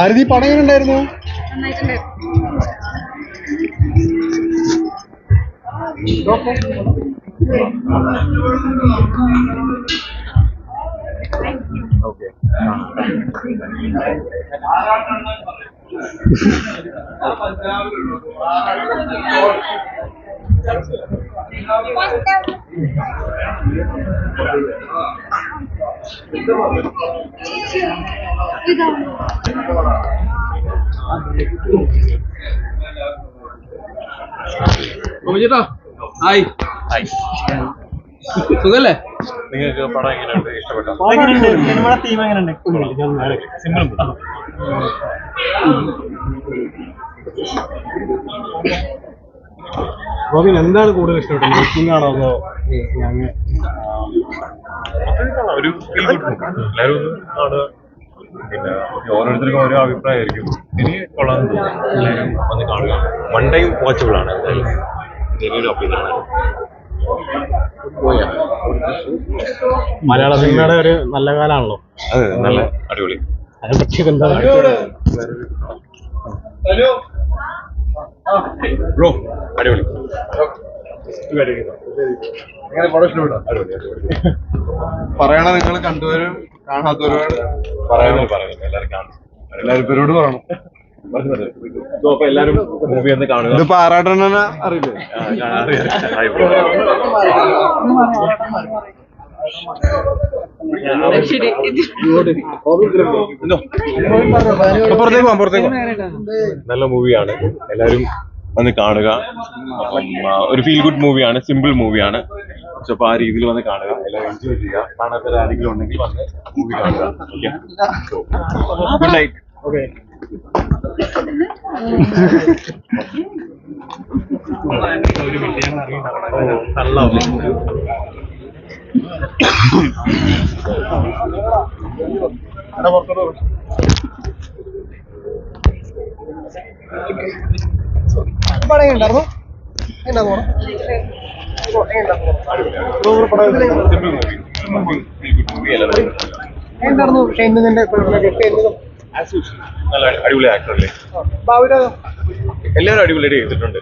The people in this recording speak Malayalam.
ആരതി പടം എങ്ങനെ ഉണ്ടായിരുന്നു? ഓക്കെ ചേട്ടാ ഹായ് സുഖല്ലേ? നിങ്ങൾക്ക് പടം എങ്ങനെയുണ്ട്? ഇഷ്ടപ്പെട്ടോ? തീം എങ്ങനെയുണ്ട്? സിമ്പിൾ ഗോപിൻ എന്താണ് കൂടുതൽ ഇഷ്ടപ്പെട്ടത്? മേക്കിംഗ് ആണോ അതോ ഒരു ഫീൽ ഗുഡ് മൂവി. എല്ലാവരും ഒന്ന് കാണുക. പിന്നെ ഓരോരുത്തർക്കും ഓരോ അഭിപ്രായമായിരിക്കും. എനിക്ക് കൊള്ളാൻ തോന്നുന്നു. എല്ലാവരും വന്ന് കാണുക. വൺ ടൈം വാച്ചബിൾ ആണ്. എന്തായാലും ചെറിയൊരു ഒപ്പീനിയനാണ്. മലയാള സിനിമയുടെ ഒരു നല്ല കാലാണല്ലോ. അത് നല്ല അടിപൊളി. അതിനെ പറ്റി എന്താണ്? ബ്രോ അടിപൊളി. പറയണ നിങ്ങൾ കണ്ടുവരും കാണാത്തവരോട് പറയുന്നത് എല്ലാവരും കാണും. എല്ലാവരും പേരോട് പറയണം. അപ്പൊ എല്ലാവരും മൂവി ഒന്ന് കാണുക. ഇതിപ്പോ ആറാട്ടെണ്ണ അറിയില്ലേ? നല്ല മൂവിയാണ്. എല്ലാവരും വന്ന് കാണുക. അപ്പം ഒരു ഫീൽ ഗുഡ് മൂവിയാണ്. സിമ്പിൾ മൂവിയാണ്. പക്ഷെ അപ്പൊ ആ രീതിയിൽ വന്ന് കാണുക. എല്ലാവരും എൻജോയ് ചെയ്യുക. കാണാത്ത ആരെങ്കിലും ഉണ്ടെങ്കിൽ വന്ന് മൂവി കാണുക. Good night. ഓക്കെ. ഉണ്ടായിരുന്നു നല്ല അടിപൊളി ആക്ടറല്ലേ? എല്ലാവരും അടിപൊളിയായിട്ട് ചെയ്തിട്ടുണ്ട്.